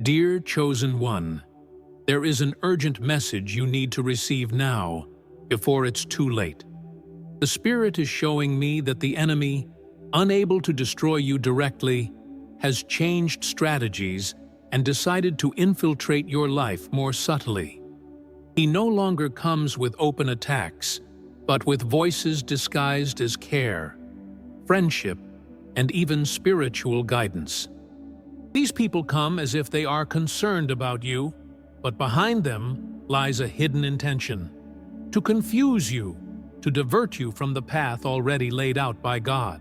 Dear Chosen One, there is an urgent message you need to receive now, before it's too late. The Spirit is showing me that the enemy, unable to destroy you directly, has changed strategies and decided to infiltrate your life more subtly. He no longer comes with open attacks, but with voices disguised as care, friendship, and even spiritual guidance. These people come as if they are concerned about you, but behind them lies a hidden intention: to confuse you, to divert you from the path already laid out by God.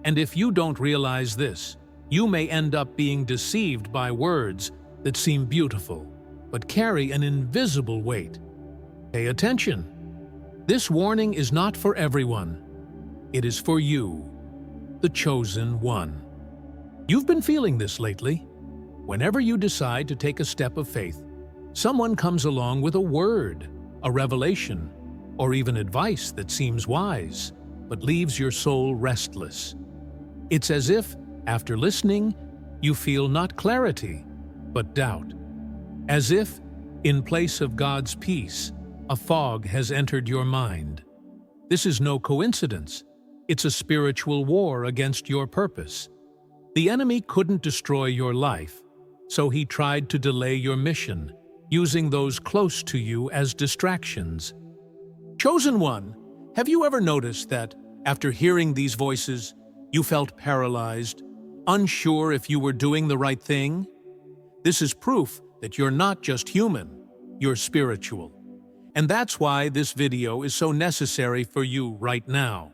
And if you don't realize this, you may end up being deceived by words that seem beautiful, but carry an invisible weight. Pay attention. This warning is not for everyone. It is for you, the Chosen One. You've been feeling this lately. Whenever you decide to take a step of faith, someone comes along with a word, a revelation, or even advice that seems wise, but leaves your soul restless. It's as if, after listening, you feel not clarity, but doubt. As if, in place of God's peace, a fog has entered your mind. This is no coincidence. It's a spiritual war against your purpose. The enemy couldn't destroy your life, so he tried to delay your mission, using those close to you as distractions. Chosen One, have you ever noticed that, after hearing these voices, you felt paralyzed, unsure if you were doing the right thing? This is proof that you're not just human, you're spiritual. And that's why this video is so necessary for you right now.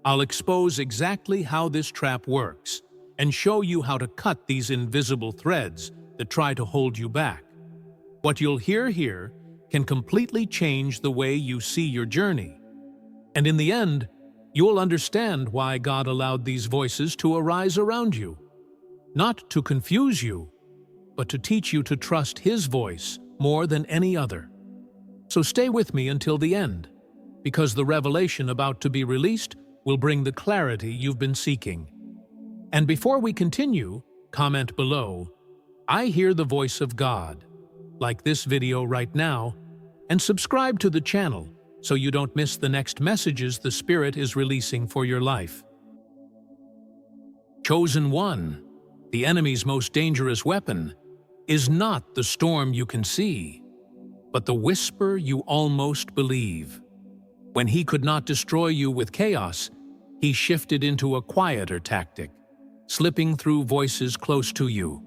I'll expose exactly how this trap works and show you how to cut these invisible threads that try to hold you back. What you'll hear here can completely change the way you see your journey. And in the end, you'll understand why God allowed these voices to arise around you. Not to confuse you, but to teach you to trust His voice more than any other. So stay with me until the end, because the revelation about to be released will bring the clarity you've been seeking. And before we continue, comment below, "I hear the voice of God," like this video right now, and subscribe to the channel so you don't miss the next messages the Spirit is releasing for your life. Chosen One, the enemy's most dangerous weapon, is not the storm you can see, but the whisper you almost believe. When he could not destroy you with chaos, he shifted into a quieter tactic, slipping through voices close to you,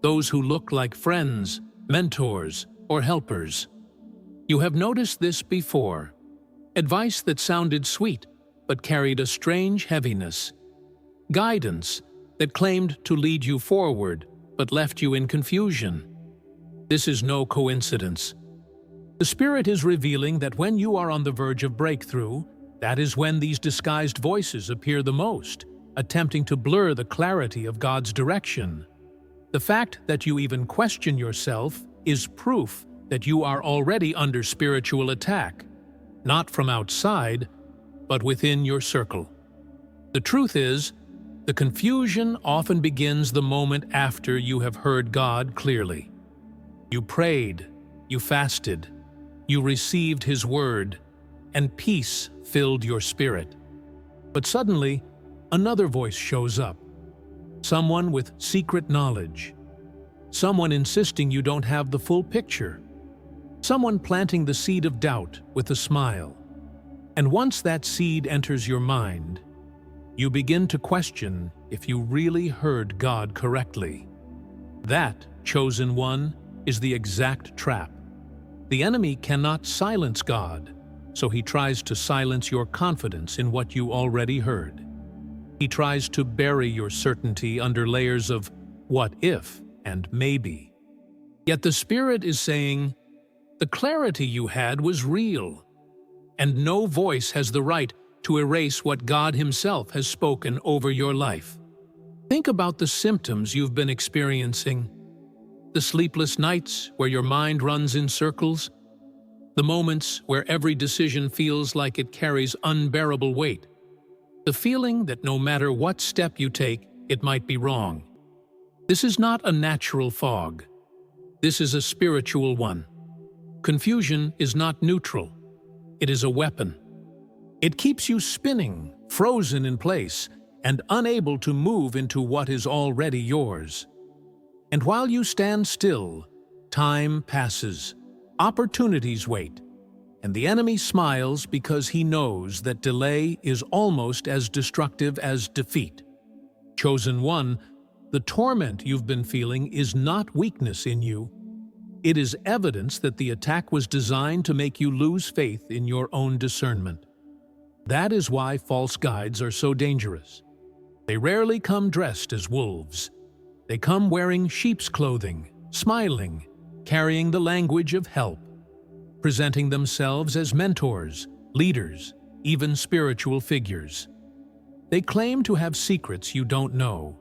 those who look like friends, mentors, or helpers. You have noticed this before. Advice that sounded sweet, but carried a strange heaviness. Guidance that claimed to lead you forward, but left you in confusion. This is no coincidence. The Spirit is revealing that when you are on the verge of breakthrough, that is when these disguised voices appear the most, attempting to blur the clarity of God's direction. The fact that you even question yourself is proof that you are already under spiritual attack, not from outside, but within your circle. The truth is, the confusion often begins the moment after you have heard God clearly. You prayed, you fasted, you received His word, and peace filled your spirit. But suddenly, another voice shows up. Someone with secret knowledge. Someone insisting you don't have the full picture. Someone planting the seed of doubt with a smile. And once that seed enters your mind, you begin to question if you really heard God correctly. That, Chosen One, is the exact trap. The enemy cannot silence God, so he tries to silence your confidence in what you already heard. He tries to bury your certainty under layers of what if and maybe. Yet the Spirit is saying, the clarity you had was real, and no voice has the right to erase what God Himself has spoken over your life. Think about the symptoms you've been experiencing. The sleepless nights where your mind runs in circles. The moments where every decision feels like it carries unbearable weight. The feeling that no matter what step you take, it might be wrong. This is not a natural fog. This is a spiritual one. Confusion is not neutral. It is a weapon. It keeps you spinning, frozen in place, and unable to move into what is already yours. And while you stand still, time passes, opportunities wait, and the enemy smiles because he knows that delay is almost as destructive as defeat. Chosen one, the torment you've been feeling is not weakness in you. It is evidence that the attack was designed to make you lose faith in your own discernment. That is why false guides are so dangerous. They rarely come dressed as wolves. They come wearing sheep's clothing, smiling, carrying the language of help, presenting themselves as mentors, leaders, even spiritual figures. They claim to have secrets you don't know,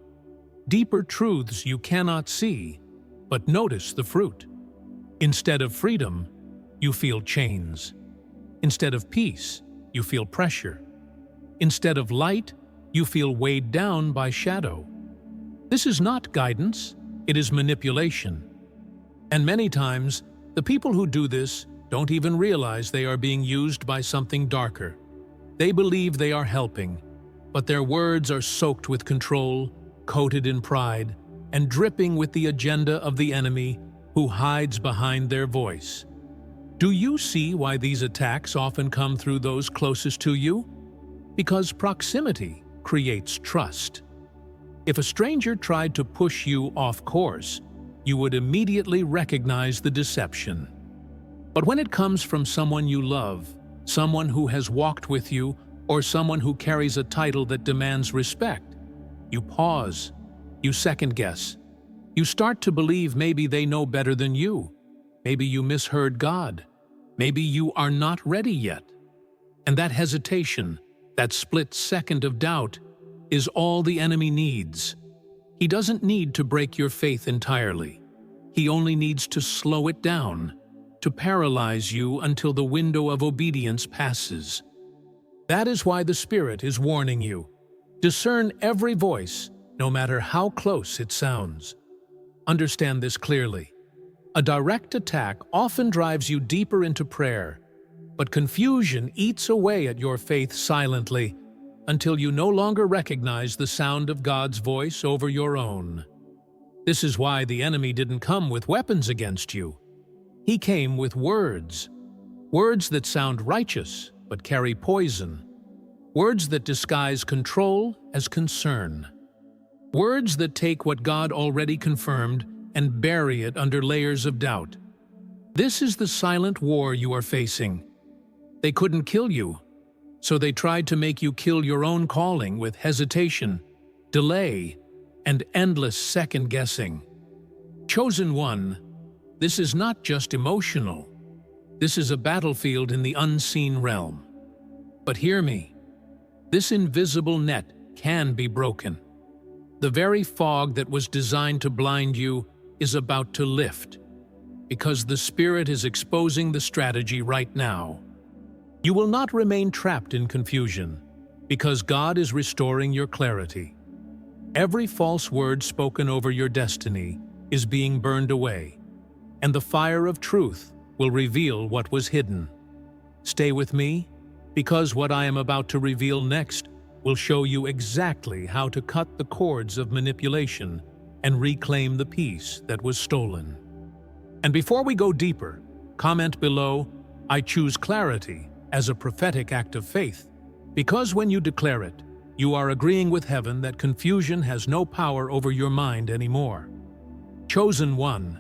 deeper truths you cannot see, but notice the fruit. Instead of freedom, you feel chains. Instead of peace, you feel pressure. Instead of light, you feel weighed down by shadow. This is not guidance, it is manipulation. And many times, the people who do this don't even realize they are being used by something darker. They believe they are helping, but their words are soaked with control, coated in pride, and dripping with the agenda of the enemy who hides behind their voice. Do you see why these attacks often come through those closest to you? Because proximity creates trust. If a stranger tried to push you off course, you would immediately recognize the deception. But when it comes from someone you love, someone who has walked with you, or someone who carries a title that demands respect, you pause, you second-guess. You start to believe maybe they know better than you. Maybe you misheard God. Maybe you are not ready yet. And that hesitation, that split second of doubt, is all the enemy needs. He doesn't need to break your faith entirely. He only needs to slow it down, to paralyze you until the window of obedience passes. That is why the Spirit is warning you. Discern every voice, no matter how close it sounds. Understand this clearly. A direct attack often drives you deeper into prayer, but confusion eats away at your faith silently until you no longer recognize the sound of God's voice over your own. This is why the enemy didn't come with weapons against you. He came with words. Words that sound righteous but carry poison. Words that disguise control as concern. Words that take what God already confirmed and bury it under layers of doubt. This is the silent war you are facing. They couldn't kill you, so they tried to make you kill your own calling with hesitation, delay, and endless second-guessing. Chosen one, this is not just emotional. This is a battlefield in the unseen realm. But hear me, this invisible net can be broken. The very fog that was designed to blind you is about to lift, because the Spirit is exposing the strategy right now. You will not remain trapped in confusion, because God is restoring your clarity. Every false word spoken over your destiny is being burned away, and the fire of truth will reveal what was hidden. Stay with me, because what I am about to reveal next will show you exactly how to cut the cords of manipulation and reclaim the peace that was stolen. And before we go deeper, comment below, "I choose clarity," as a prophetic act of faith, because when you declare it, you are agreeing with heaven that confusion has no power over your mind anymore. Chosen one,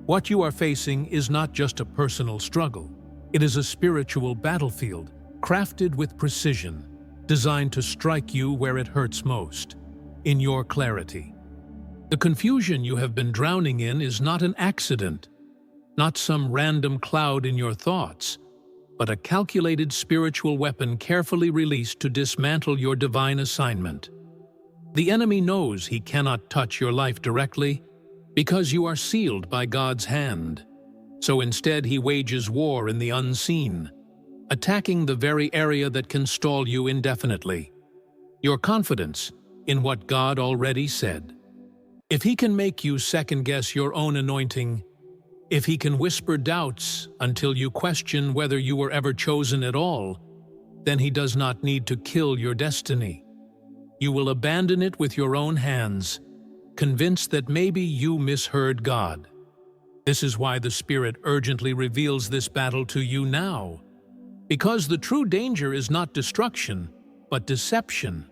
what you are facing is not just a personal struggle. It is a spiritual battlefield, crafted with precision, designed to strike you where it hurts most, in your clarity. The confusion you have been drowning in is not an accident, not some random cloud in your thoughts, but a calculated spiritual weapon carefully released to dismantle your divine assignment. The enemy knows he cannot touch your life directly because you are sealed by God's hand. So instead he wages war in the unseen, attacking the very area that can stall you indefinitely: your confidence in what God already said. If he can make you second-guess your own anointing, if he can whisper doubts until you question whether you were ever chosen at all, then he does not need to kill your destiny. You will abandon it with your own hands, convinced that maybe you misheard God. This is why the Spirit urgently reveals this battle to you now. Because the true danger is not destruction, but deception.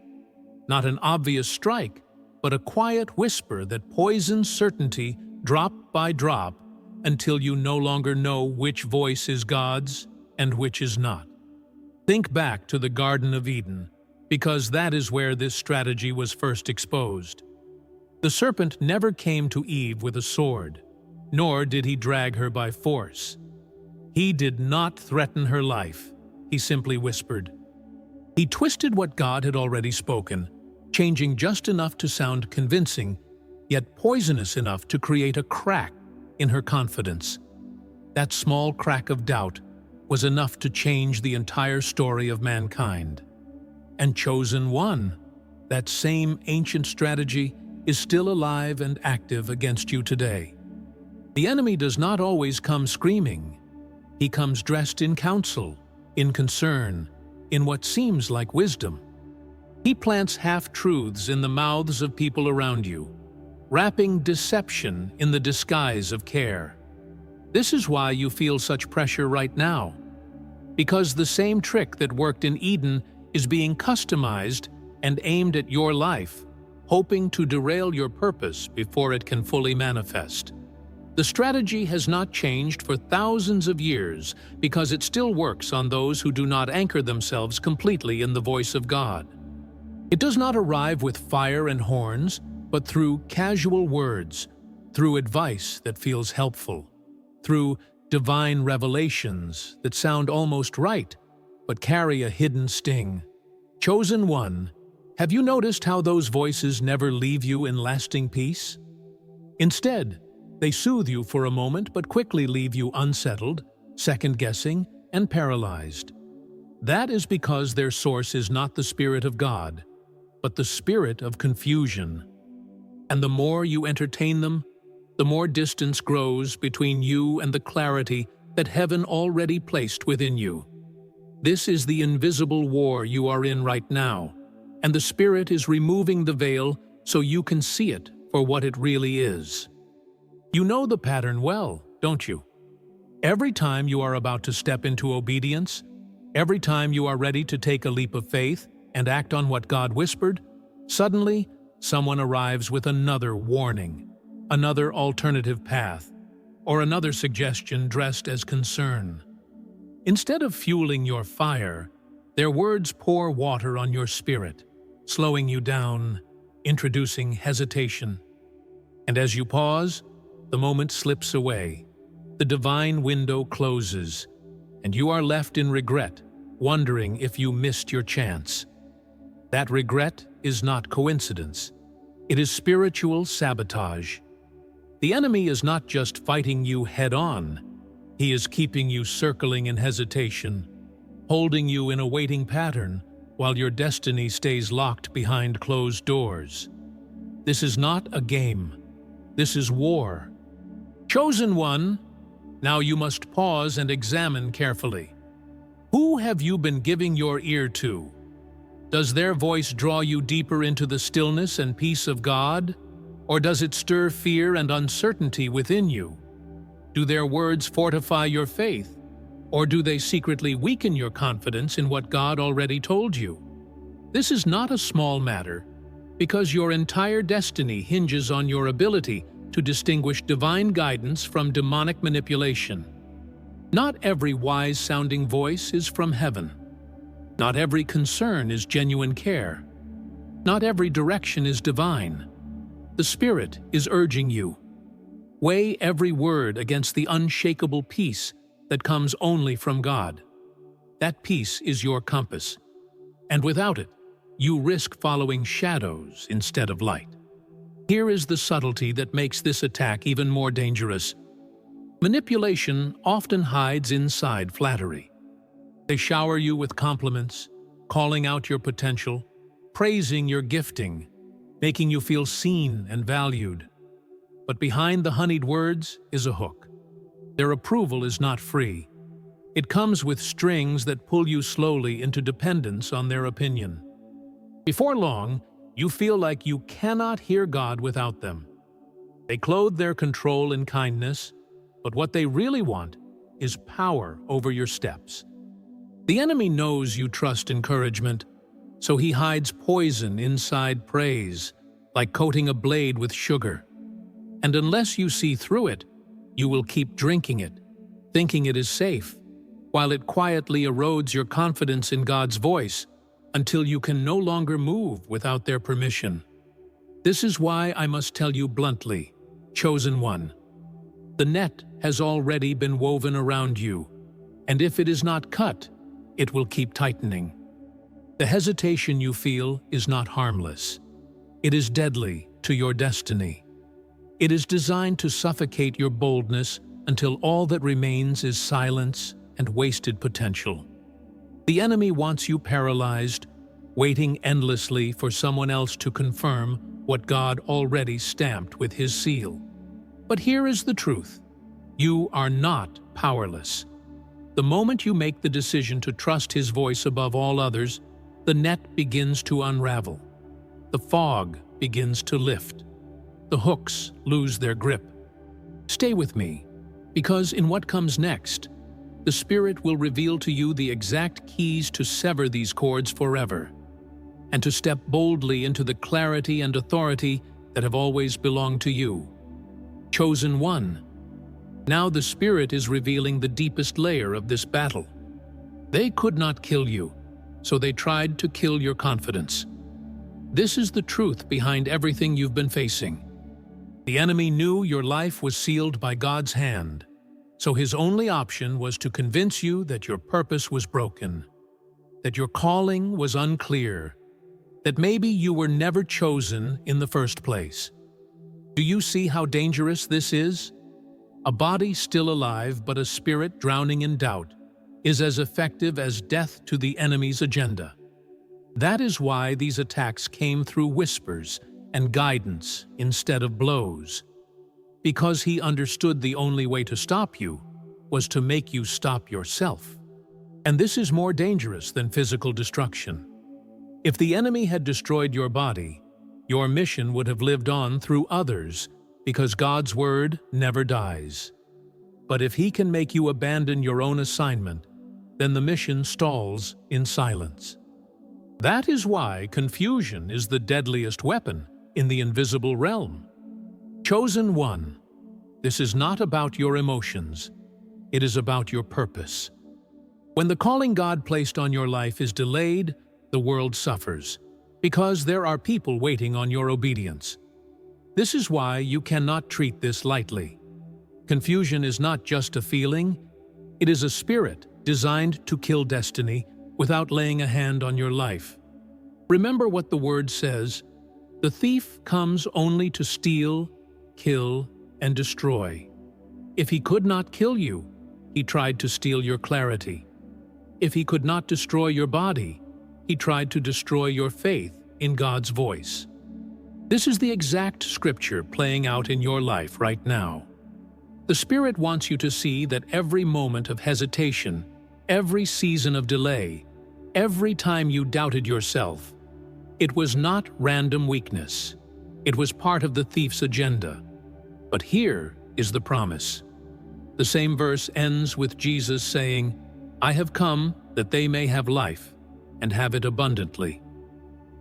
Not an obvious strike, but a quiet whisper that poisons certainty drop by drop until you no longer know which voice is God's and which is not. Think back to the Garden of Eden, because that is where this strategy was first exposed. The serpent never came to Eve with a sword, nor did he drag her by force. He did not threaten her life, he simply whispered. He twisted what God had already spoken, changing just enough to sound convincing, yet poisonous enough to create a crack in her confidence. That small crack of doubt was enough to change the entire story of mankind. And chosen one, that same ancient strategy, is still alive and active against you today. The enemy does not always come screaming. He comes dressed in counsel, in concern, in what seems like wisdom. He plants half-truths in the mouths of people around you, wrapping deception in the disguise of care. This is why you feel such pressure right now, because the same trick that worked in Eden is being customized and aimed at your life, hoping to derail your purpose before it can fully manifest. The strategy has not changed for thousands of years because it still works on those who do not anchor themselves completely in the voice of God. It does not arrive with fire and horns, but through casual words, through advice that feels helpful, through divine revelations that sound almost right, but carry a hidden sting. Chosen one, have you noticed how those voices never leave you in lasting peace? Instead, they soothe you for a moment but quickly leave you unsettled, second-guessing, and paralyzed. That is because their source is not the Spirit of God, but the spirit of confusion. And the more you entertain them, the more distance grows between you and the clarity that heaven already placed within you. This is the invisible war you are in right now, and the Spirit is removing the veil so you can see it for what it really is. You know the pattern well, don't you? Every time you are about to step into obedience, every time you are ready to take a leap of faith and act on what God whispered, suddenly someone arrives with another warning, another alternative path, or another suggestion dressed as concern. Instead of fueling your fire, their words pour water on your spirit, slowing you down, introducing hesitation. And as you pause, the moment slips away, the divine window closes, and you are left in regret, wondering if you missed your chance. That regret is not coincidence. It is spiritual sabotage. The enemy is not just fighting you head-on. He is keeping you circling in hesitation, holding you in a waiting pattern while your destiny stays locked behind closed doors. This is not a game. This is war. Chosen one, now you must pause and examine carefully. Who have you been giving your ear to? Does their voice draw you deeper into the stillness and peace of God? Or does it stir fear and uncertainty within you? Do their words fortify your faith? Or do they secretly weaken your confidence in what God already told you? This is not a small matter, because your entire destiny hinges on your ability to distinguish divine guidance from demonic manipulation. Not every wise-sounding voice is from heaven. Not every concern is genuine care. Not every direction is divine. The Spirit is urging you. Weigh every word against the unshakable peace that comes only from God. That peace is your compass, and without it, you risk following shadows instead of light. Here is the subtlety that makes this attack even more dangerous. Manipulation often hides inside flattery. They shower you with compliments, calling out your potential, praising your gifting, making you feel seen and valued. But behind the honeyed words is a hook. Their approval is not free. It comes with strings that pull you slowly into dependence on their opinion. Before long, you feel like you cannot hear God without them. They clothe their control in kindness, but what they really want is power over your steps. The enemy knows you trust encouragement, so he hides poison inside praise, like coating a blade with sugar. And unless you see through it, you will keep drinking it, thinking it is safe, while it quietly erodes your confidence in God's voice until you can no longer move without their permission. This is why I must tell you bluntly, chosen one, the net has already been woven around you, and if it is not cut, it will keep tightening. The hesitation you feel is not harmless. It is deadly to your destiny. It is designed to suffocate your boldness until all that remains is silence and wasted potential. The enemy wants you paralyzed, waiting endlessly for someone else to confirm what God already stamped with his seal. But here is the truth. You are not powerless. The moment you make the decision to trust his voice above all others, the net begins to unravel. The fog begins to lift. The hooks lose their grip. Stay with me, because in what comes next, the Spirit will reveal to you the exact keys to sever these cords forever, and to step boldly into the clarity and authority that have always belonged to you. Chosen one. Now the Spirit is revealing the deepest layer of this battle. They could not kill you, so they tried to kill your confidence. This is the truth behind everything you've been facing. The enemy knew your life was sealed by God's hand, so his only option was to convince you that your purpose was broken, that your calling was unclear, that maybe you were never chosen in the first place. Do you see how dangerous this is? A body still alive but a spirit drowning in doubt is as effective as death to the enemy's agenda. That is why these attacks came through whispers and guidance instead of blows. Because he understood the only way to stop you was to make you stop yourself. And this is more dangerous than physical destruction. If the enemy had destroyed your body, your mission would have lived on through others, because God's word never dies. But if he can make you abandon your own assignment, then the mission stalls in silence. That is why confusion is the deadliest weapon in the invisible realm. Chosen one, this is not about your emotions. It is about your purpose. When the calling God placed on your life is delayed, the world suffers, because there are people waiting on your obedience. This is why you cannot treat this lightly. Confusion is not just a feeling, it is a spirit designed to kill destiny without laying a hand on your life. Remember what the word says, the thief comes only to steal, kill, and destroy. If he could not kill you, he tried to steal your clarity. If he could not destroy your body, he tried to destroy your faith in God's voice. This is the exact scripture playing out in your life right now. The Spirit wants you to see that every moment of hesitation, every season of delay, every time you doubted yourself, it was not random weakness. It was part of the thief's agenda. But here is the promise. The same verse ends with Jesus saying, "I have come that they may have life, and have it abundantly."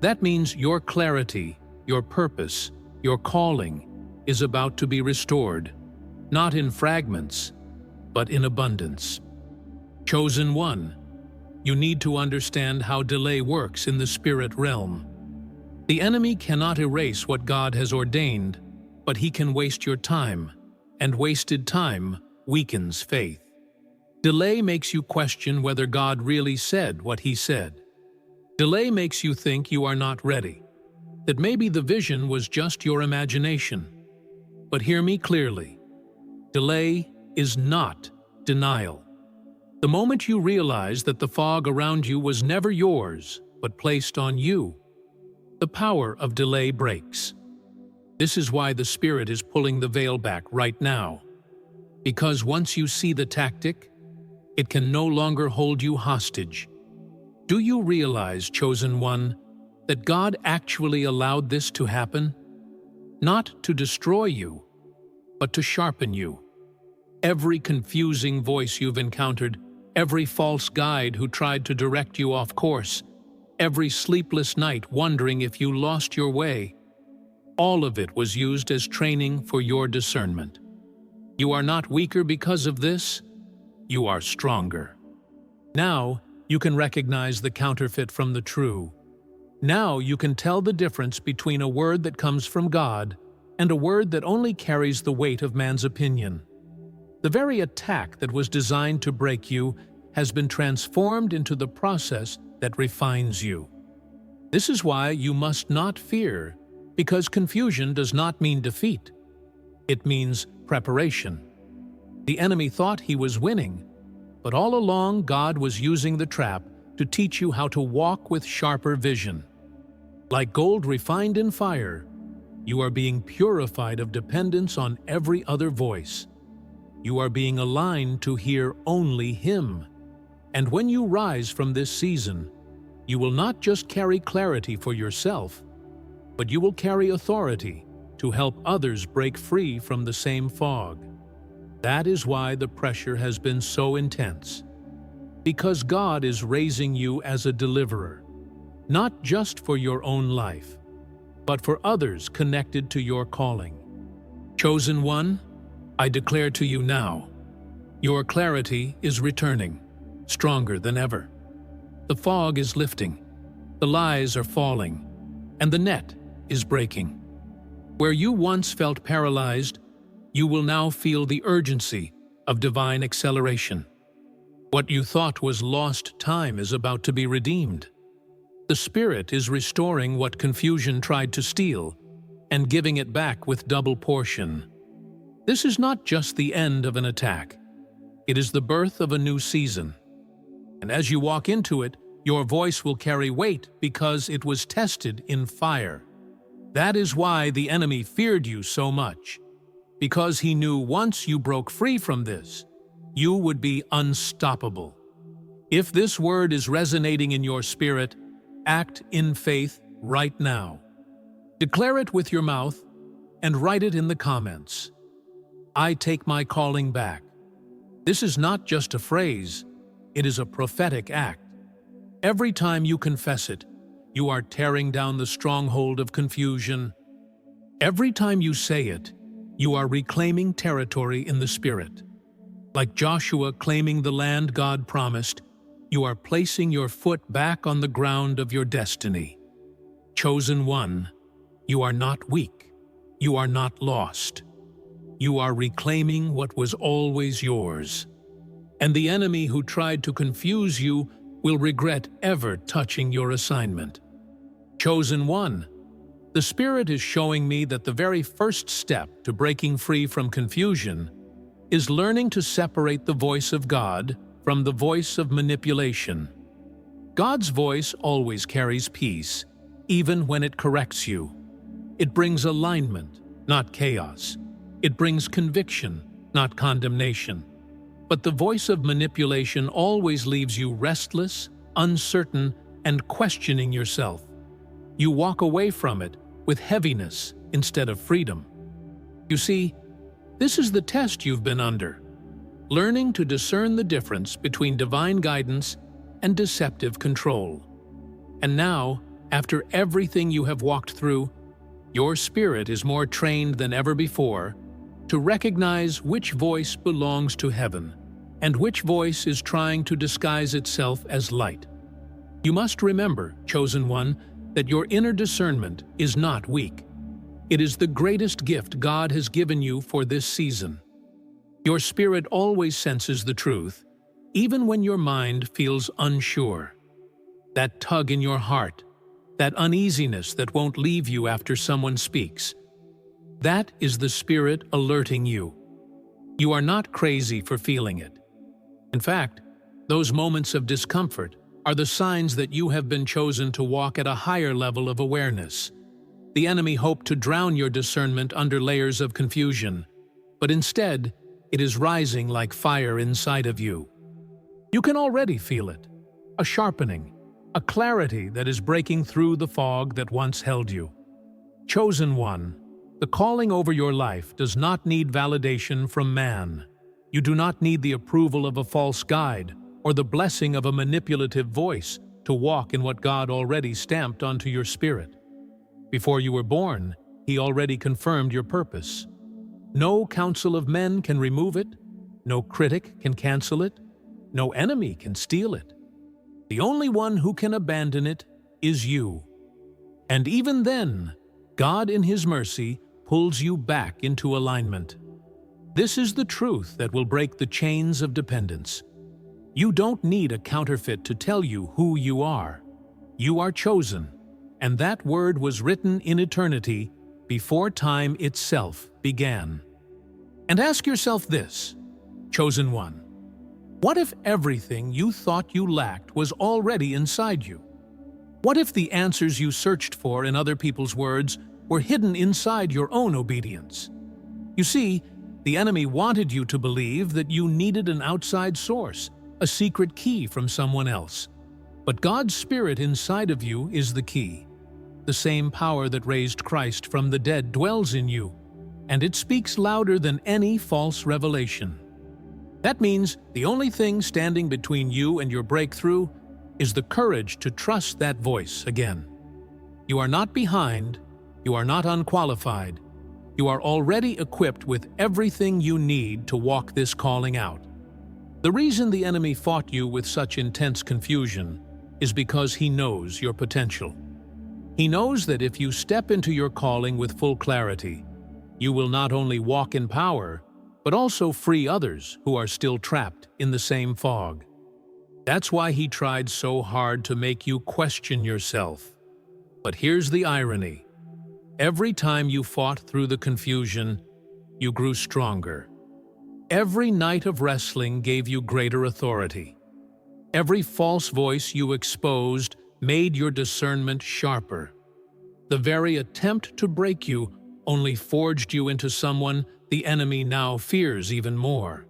That means your clarity, your purpose, your calling is about to be restored, not in fragments, but in abundance. Chosen one, you need to understand how delay works in the spirit realm. The enemy cannot erase what God has ordained, but he can waste your time, and wasted time weakens faith. Delay makes you question whether God really said what he said. Delay makes you think you are not ready, that maybe the vision was just your imagination. But hear me clearly. Delay is not denial. The moment you realize that the fog around you was never yours, but placed on you, the power of delay breaks. This is why the Spirit is pulling the veil back right now. Because once you see the tactic, it can no longer hold you hostage. Do you realize, chosen one, that God actually allowed this to happen? Not to destroy you, but to sharpen you. Every confusing voice you've encountered, every false guide who tried to direct you off course, every sleepless night wondering if you lost your way, all of it was used as training for your discernment. You are not weaker because of this, you are stronger. Now you can recognize the counterfeit from the true. Now you can tell the difference between a word that comes from God and a word that only carries the weight of man's opinion. The very attack that was designed to break you has been transformed into the process that refines you. This is why you must not fear, because confusion does not mean defeat. It means preparation. The enemy thought he was winning, but all along God was using the trap to teach you how to walk with sharper vision. Like gold refined in fire, you are being purified of dependence on every other voice. You are being aligned to hear only Him. And when you rise from this season, you will not just carry clarity for yourself, but you will carry authority to help others break free from the same fog. That is why the pressure has been so intense. Because God is raising you as a deliverer, not just for your own life, but for others connected to your calling. Chosen one, I declare to you now, your clarity is returning, stronger than ever. The fog is lifting, the lies are falling, and the net is breaking. Where you once felt paralyzed, you will now feel the urgency of divine acceleration. What you thought was lost time is about to be redeemed. The Spirit is restoring what confusion tried to steal and giving it back with double portion. This is not just the end of an attack. It is the birth of a new season. And as you walk into it, your voice will carry weight because it was tested in fire. That is why the enemy feared you so much, because he knew once you broke free from this, you would be unstoppable. If this word is resonating in your spirit, act in faith right now. Declare it with your mouth and write it in the comments. I take my calling back. This is not just a phrase, it is a prophetic act. Every time you confess it, you are tearing down the stronghold of confusion. Every time you say it, you are reclaiming territory in the Spirit. Like Joshua claiming the land God promised, you are placing your foot back on the ground of your destiny. Chosen one, you are not weak. You are not lost. You are reclaiming what was always yours. And the enemy who tried to confuse you will regret ever touching your assignment. Chosen one, the Spirit is showing me that the very first step to breaking free from confusion is learning to separate the voice of God from the voice of manipulation. God's voice always carries peace, even when it corrects you. It brings alignment, not chaos. It brings conviction, not condemnation. But the voice of manipulation always leaves you restless, uncertain, and questioning yourself. You walk away from it with heaviness instead of freedom. You see, this is the test you've been under, learning to discern the difference between divine guidance and deceptive control. And now, after everything you have walked through, your spirit is more trained than ever before to recognize which voice belongs to heaven and which voice is trying to disguise itself as light. You must remember, chosen one, that your inner discernment is not weak. It is the greatest gift God has given you for this season. Your spirit always senses the truth, even when your mind feels unsure. That tug in your heart, that uneasiness that won't leave you after someone speaks, that is the Spirit alerting you. You are not crazy for feeling it. In fact, those moments of discomfort are the signs that you have been chosen to walk at a higher level of awareness. The enemy hoped to drown your discernment under layers of confusion, but instead, it is rising like fire inside of you. You can already feel it, a sharpening, a clarity that is breaking through the fog that once held you. Chosen one, the calling over your life does not need validation from man. You do not need the approval of a false guide or the blessing of a manipulative voice to walk in what God already stamped onto your spirit. Before you were born, He already confirmed your purpose. No counsel of men can remove it, no critic can cancel it, no enemy can steal it. The only one who can abandon it is you. And even then, God in His mercy pulls you back into alignment. This is the truth that will break the chains of dependence. You don't need a counterfeit to tell you who you are. You are chosen, and that word was written in eternity before time itself began. And ask yourself this, chosen one. What if everything you thought you lacked was already inside you? What if the answers you searched for in other people's words were hidden inside your own obedience? You see, the enemy wanted you to believe that you needed an outside source, a secret key from someone else. But God's Spirit inside of you is the key. The same power that raised Christ from the dead dwells in you, and it speaks louder than any false revelation. That means the only thing standing between you and your breakthrough is the courage to trust that voice again. You are not behind, you are not unqualified, you are already equipped with everything you need to walk this calling out. The reason the enemy fought you with such intense confusion is because he knows your potential. He knows that if you step into your calling with full clarity, you will not only walk in power, but also free others who are still trapped in the same fog. That's why he tried so hard to make you question yourself. But here's the irony. Every time you fought through the confusion, you grew stronger. Every night of wrestling gave you greater authority. Every false voice you exposed made your discernment sharper. The very attempt to break you only forged you into someone the enemy now fears even more.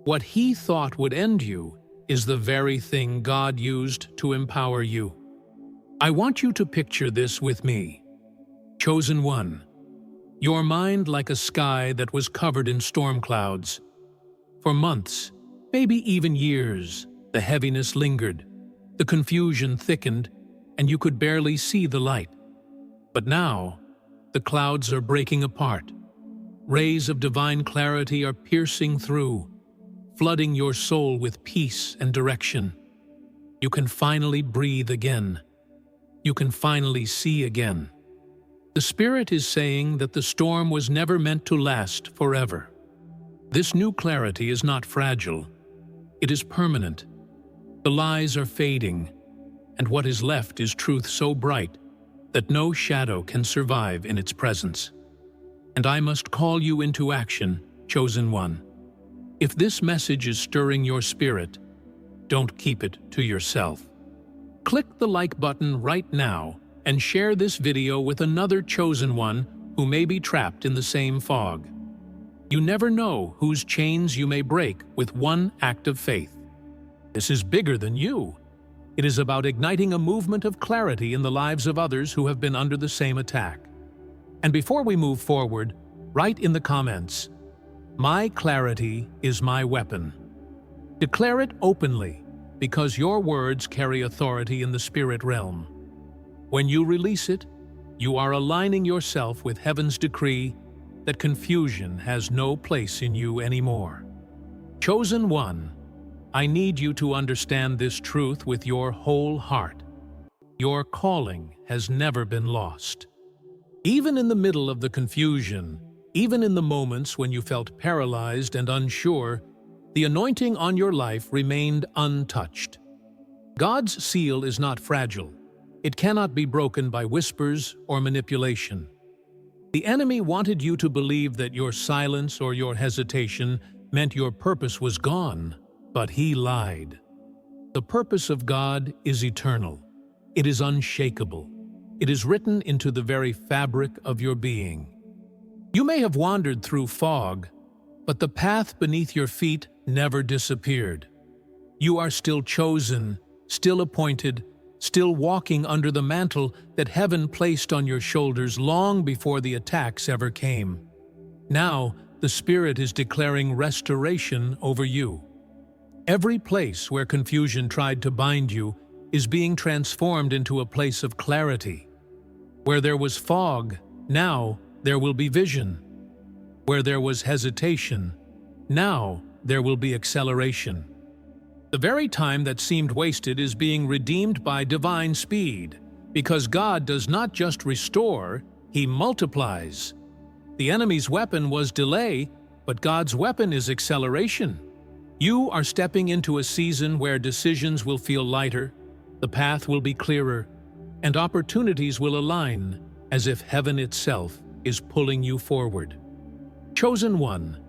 What he thought would end you is the very thing God used to empower you. I want you to picture this with me. Chosen one, your mind like a sky that was covered in storm clouds. For months, maybe even years, the heaviness lingered, the confusion thickened, and you could barely see the light. But now, the clouds are breaking apart. Rays of divine clarity are piercing through, flooding your soul with peace and direction. You can finally breathe again. You can finally see again. The Spirit is saying that the storm was never meant to last forever. This new clarity is not fragile. It is permanent. The lies are fading, and what is left is truth so bright that no shadow can survive in its presence. And I must call you into action, chosen one. If this message is stirring your spirit, don't keep it to yourself. Click the like button right now and share this video with another chosen one who may be trapped in the same fog. You never know whose chains you may break with one act of faith. This is bigger than you. It is about igniting a movement of clarity in the lives of others who have been under the same attack. And before we move forward, write in the comments, "My clarity is my weapon." Declare it openly, because your words carry authority in the spirit realm. When you release it, you are aligning yourself with heaven's decree that confusion has no place in you anymore. Chosen one, I need you to understand this truth with your whole heart. Your calling has never been lost. Even in the middle of the confusion, even in the moments when you felt paralyzed and unsure, the anointing on your life remained untouched. God's seal is not fragile. It cannot be broken by whispers or manipulation. The enemy wanted you to believe that your silence or your hesitation meant your purpose was gone, but he lied. The purpose of God is eternal. It is unshakable. It is written into the very fabric of your being. You may have wandered through fog, but the path beneath your feet never disappeared. You are still chosen, still appointed, still walking under the mantle that heaven placed on your shoulders long before the attacks ever came. Now, the Spirit is declaring restoration over you. Every place where confusion tried to bind you is being transformed into a place of clarity. Where there was fog, now there will be vision. Where there was hesitation, now there will be acceleration. The very time that seemed wasted is being redeemed by divine speed, because God does not just restore, He multiplies. The enemy's weapon was delay, but God's weapon is acceleration. You are stepping into a season where decisions will feel lighter, the path will be clearer, and opportunities will align as if heaven itself is pulling you forward. Chosen one,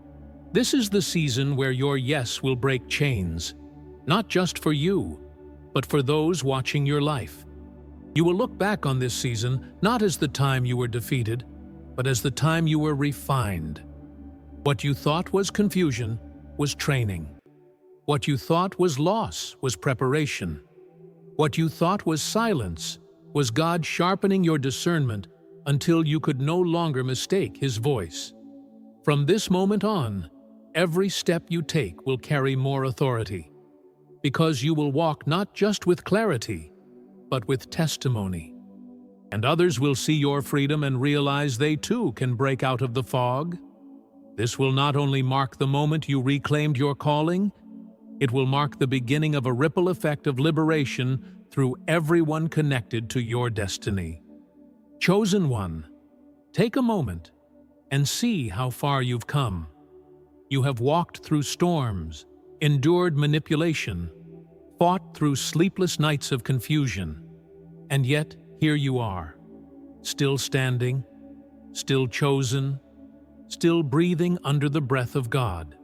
this is the season where your yes will break chains, not just for you, but for those watching your life. You will look back on this season not as the time you were defeated, but as the time you were refined. What you thought was confusion was training. What you thought was loss was preparation. What you thought was silence was God sharpening your discernment until you could no longer mistake His voice. From this moment on, every step you take will carry more authority, because you will walk not just with clarity, but with testimony. And others will see your freedom and realize they too can break out of the fog. This will not only mark the moment you reclaimed your calling, it will mark the beginning of a ripple effect of liberation through everyone connected to your destiny. Chosen one, take a moment and see how far you've come. You have walked through storms, endured manipulation, fought through sleepless nights of confusion, and yet here you are, still standing, still chosen, still breathing under the breath of God.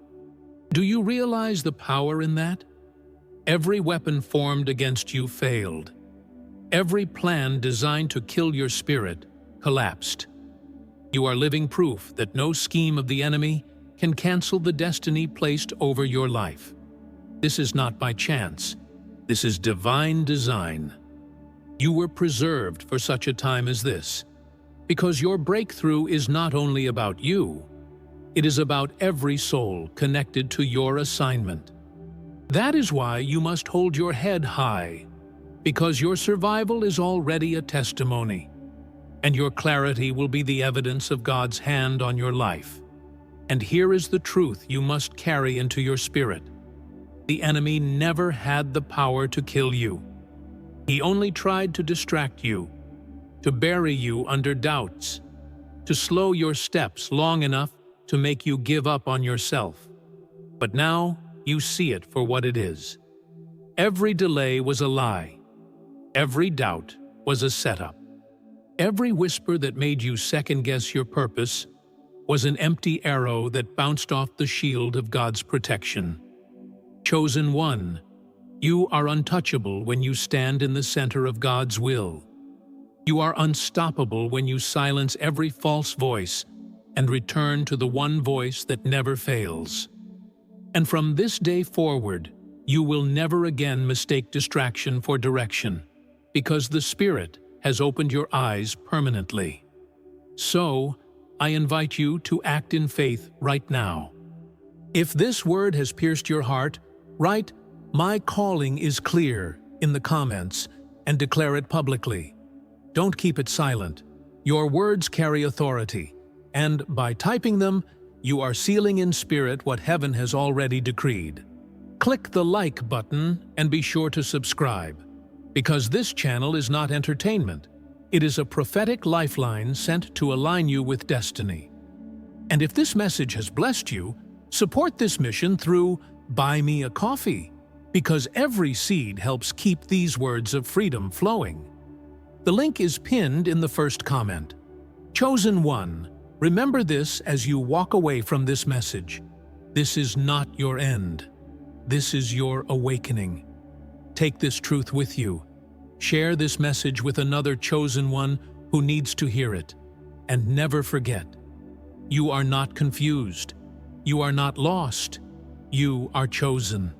Do you realize the power in that? Every weapon formed against you failed. Every plan designed to kill your spirit collapsed. You are living proof that no scheme of the enemy can cancel the destiny placed over your life. This is not by chance. This is divine design. You were preserved for such a time as this, because your breakthrough is not only about you, it is about every soul connected to your assignment. That is why you must hold your head high, because your survival is already a testimony, and your clarity will be the evidence of God's hand on your life. And here is the truth you must carry into your spirit. The enemy never had the power to kill you. He only tried to distract you, to bury you under doubts, to slow your steps long enough to make you give up on yourself. But now you see it for what it is. Every delay was a lie. Every doubt was a setup. Every whisper that made you second-guess your purpose was an empty arrow that bounced off the shield of God's protection. Chosen one, you are untouchable when you stand in the center of God's will. You are unstoppable when you silence every false voice and return to the one voice that never fails. And from this day forward, you will never again mistake distraction for direction, because the Spirit has opened your eyes permanently. So, I invite you to act in faith right now. If this word has pierced your heart, write, "My calling is clear," in the comments and declare it publicly. Don't keep it silent. Your words carry authority, and by typing them, you are sealing in spirit what heaven has already decreed. Click the like button and be sure to subscribe, because this channel is not entertainment. It is a prophetic lifeline sent to align you with destiny. And if this message has blessed you, support this mission through Buy Me a Coffee, because every seed helps keep these words of freedom flowing. The link is pinned in the first comment. Chosen one, remember this as you walk away from this message. This is not your end. This is your awakening. Take this truth with you. Share this message with another chosen one who needs to hear it. And never forget, you are not confused. You are not lost. You are chosen.